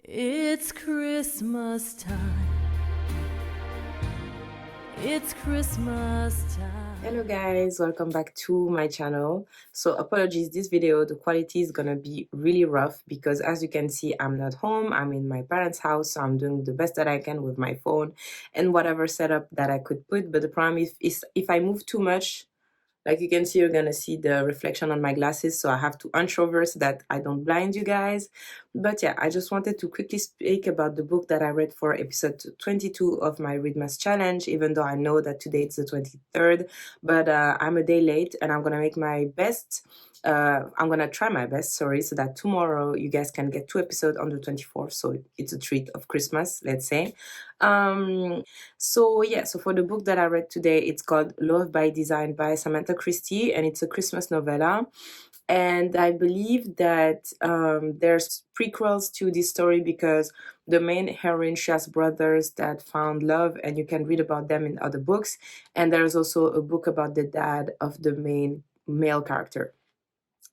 It's Christmas time. It's Christmas time. Hello guys, welcome back to my channel. So apologies, this video the quality is gonna be really rough because as you can see I'm not home, I'm in my parents' house, so I'm doing the best that I can with my phone and whatever setup that I could put. But the problem is if I move too much, like you can see, you're gonna see the reflection on my glasses, so I have to hunch over so that I don't blind you guys. But yeah, I just wanted to quickly speak about the book that I read for episode 22 of my Readmas challenge, even though I know that today it's the 23rd, but I'm a day late and I'm gonna make my best. I'm gonna try my best, sorry, so that tomorrow you guys can get 2 episodes on the 24th, so it's a treat of Christmas, let's say. So for the book that I read today, it's called Love by Design by Samantha Christy, and it's a Christmas novella. And I believe that there's prequels to this story because the main heroine, she has brothers that found love, and you can read about them in other books. And there's also a book about the dad of the main male character.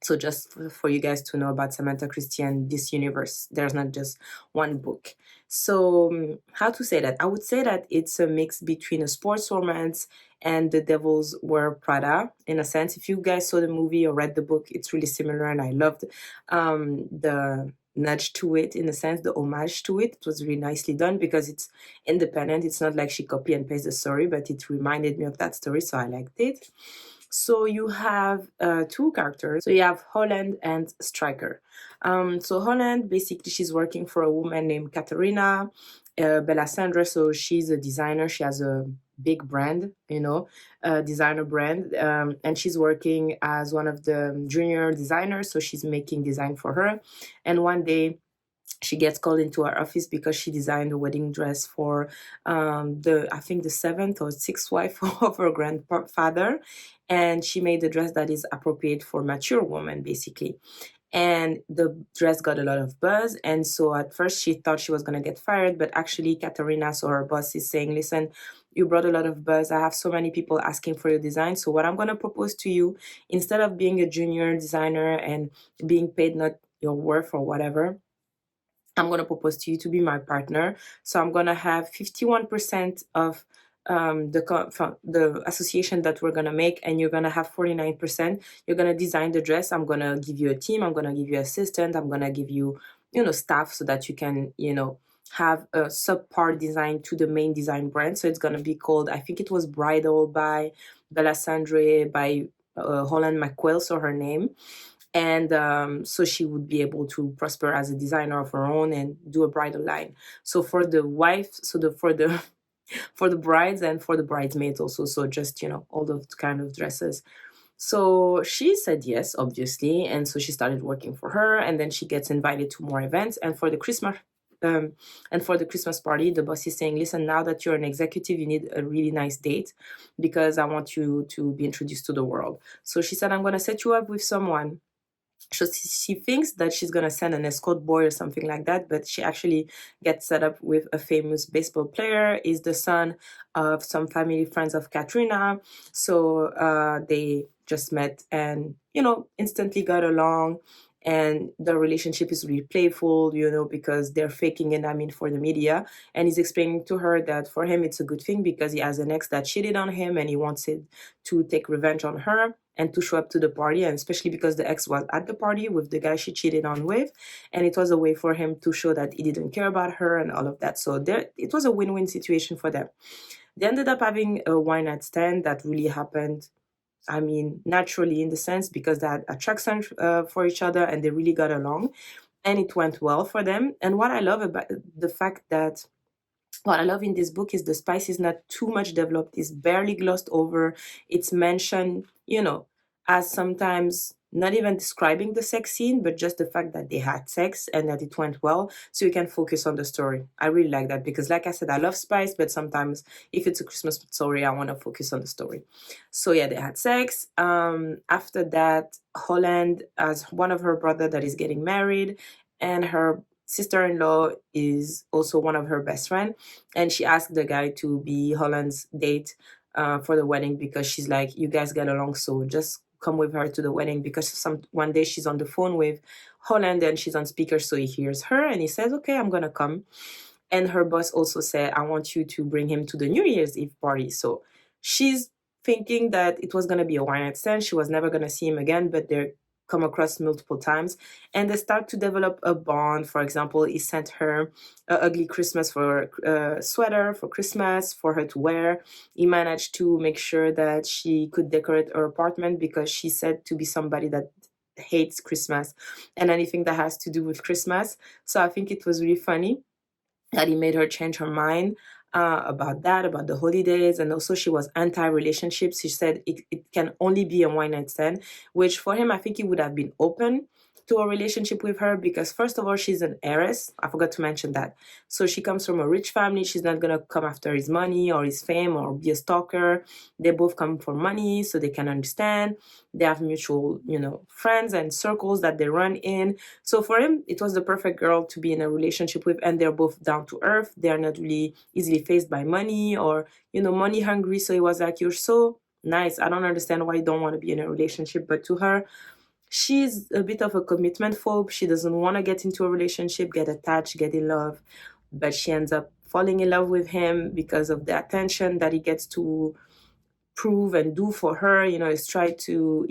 So just for you guys to know about Samantha Christie and this universe, there's not just one book. So how to say that? I would say that it's a mix between a sports romance and The Devil's Wears Prada, in a sense. If you guys saw the movie or read the book, it's really similar, and I loved the nudge to it, in a sense, the homage to it. It was really nicely done because it's independent. It's not like she copy and paste the story, but it reminded me of that story, so I liked it. So you have two characters. So you have Holland and Striker. So Holland, basically, she's working for a woman named Katerina Bella Sandra. So she's a designer. She has a big brand, designer brand. And she's working as one of the junior designers. So she's making design for her. And one day, she gets called into our office because she designed a wedding dress for I think the seventh or sixth wife of her grandfather, and she made a dress that is appropriate for mature women, basically. And the dress got a lot of buzz, and so at first she thought she was going to get fired, but actually Katerina, so her boss, is saying, listen, you brought a lot of buzz, I have so many people asking for your design, so what I'm going to propose to you, instead of being a junior designer and being paid not your worth or whatever, I'm going to propose to you to be my partner. So I'm going to have 51% of the association that we're going to make, and you're going to have 49%. You're going to design the dress. I'm going to give you a team. I'm going to give you assistant. I'm going to give you, staff so that you can, have a subpart design to the main design brand. So it's going to be called, I think it was Bridal by Bella Sandra by Holland McQuill, so her name. And so she would be able to prosper as a designer of her own and do a bridal line. So for the wife, for the brides and for the bridesmaids also, so just all those kind of dresses. So she said yes, obviously, and so she started working for her, and then she gets invited to more events. And for the Christmas party, the boss is saying, listen, now that you're an executive, you need a really nice date because I want you to be introduced to the world. So she said, I'm going to set you up with someone. So she thinks that she's going to send an escort boy or something like that, but she actually gets set up with a famous baseball player, is the son of some family friends of Katrina. So they just met and, instantly got along. And the relationship is really playful, because they're faking it, for the media. And he's explaining to her that for him, it's a good thing because he has an ex that cheated on him and he wants it to take revenge on her and to show up to the party. And especially because the ex was at the party with the guy she cheated on with. And it was a way for him to show that he didn't care about her and all of that. So it was a win-win situation for them. They ended up having a wine night stand that really happened, naturally, in the sense, because they had attraction for each other and they really got along, and it went well for them. And what I love in this book is the spice is not too much developed, it's barely glossed over, it's mentioned, as sometimes not even describing the sex scene, but just the fact that they had sex and that it went well, so you can focus on the story. I really like that because, like I said, I love spice, but sometimes if it's a Christmas story, I want to focus on the story. So yeah, they had sex. After that, Holland has one of her brother that is getting married, and her sister-in-law is also one of her best friend, and she asked the guy to be Holland's date for the wedding because she's like, you guys get along, so just come with her to the wedding because one day she's on the phone with Holland and she's on speaker, so he hears her and he says, okay, I'm gonna come. And her boss also said, I want you to bring him to the New Year's Eve party. So she's thinking that it was gonna be a one night stand. She was never gonna see him again, but they're come across multiple times and they start to develop a bond. For example, he sent her a ugly Christmas for sweater for Christmas for her to wear. He managed to make sure that she could decorate her apartment because she said to be somebody that hates Christmas and anything that has to do with Christmas. So I think it was really funny that he made her change her mind about that, about the holidays. And also she was anti-relationships. She said it can only be a one night stand, which for him, I think he would have been open to a relationship with her because first of all, she's an heiress. I forgot to mention that. So she comes from a rich family. She's not going to come after his money or his fame or be a stalker. They both come for money so they can understand. They have mutual, friends and circles that they run in. So for him, it was the perfect girl to be in a relationship with, and they're both down to earth. They're not really easily faced by money or, money hungry. So he was like, you're so nice. I don't understand why you don't want to be in a relationship. But to her, she's a bit of a commitment phobe. She doesn't want to get into a relationship, get attached, get in love. But she ends up falling in love with him because of the attention that he gets to prove and do for her. He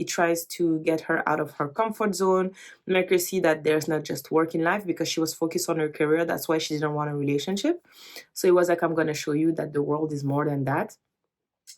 tries to get her out of her comfort zone, make her see that there's not just work in life because she was focused on her career. That's why she didn't want a relationship. So he was like, I'm going to show you that the world is more than that.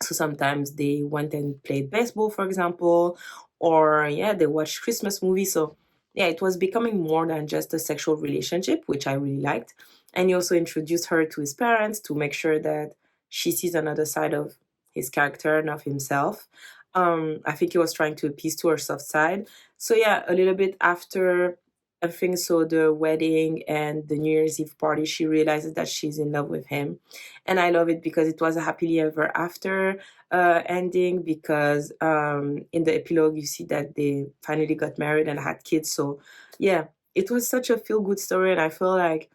So sometimes they went and played baseball, for example, or they watched Christmas movies. So it was becoming more than just a sexual relationship, which I really liked. And he also introduced her to his parents to make sure that she sees another side of his character and of himself. I think he was trying to appease to her soft side. So a little bit after everything, so the wedding and the New Year's Eve party, she realizes that she's in love with him. And I love it because it was a happily ever after ending because in the epilogue, you see that they finally got married and had kids. So it was such a feel-good story. And I feel like,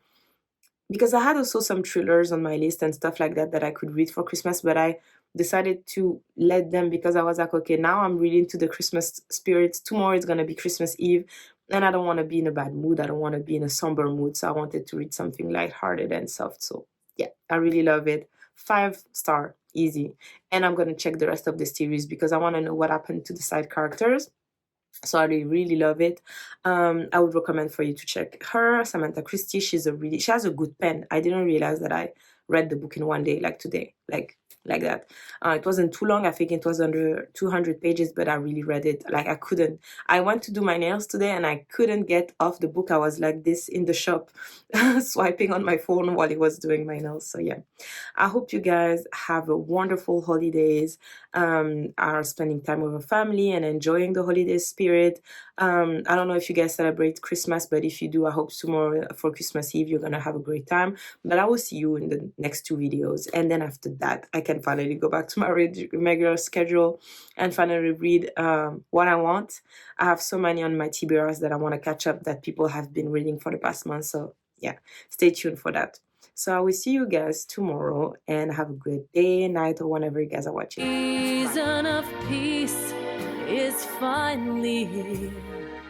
because I had also some thrillers on my list and stuff like that I could read for Christmas, but I decided to let them because I was like, okay, now I'm really into the Christmas spirit. Tomorrow is going to be Christmas Eve and I don't want to be in a bad mood. I don't want to be in a somber mood. So I wanted to read something lighthearted and soft. So I really love it. 5-star, easy. And I'm going to check the rest of the series because I want to know what happened to the side characters. So I really love it. I would recommend for you to check her, Samantha Christy. She has a good pen. I didn't realize that I read the book in one day, like today, like that. It wasn't too long. I think it was under 200 pages, but I really read it. Like I went to do my nails today and I couldn't get off the book. I was like this in the shop, swiping on my phone while he was doing my nails. So I hope you guys have a wonderful holidays, are spending time with a family and enjoying the holiday spirit. I don't know if you guys celebrate Christmas, but if you do, I hope tomorrow for Christmas Eve, you're going to have a great time. But I will see you in the next 2 videos. And then after that, I can finally go back to my regular schedule and finally read what I want. I have so many on my TBRs that I want to catch up that people have been reading for the past month. So stay tuned for that. So I will see you guys tomorrow and have a great day, night, or whenever you guys are watching. Season of peace is finally here.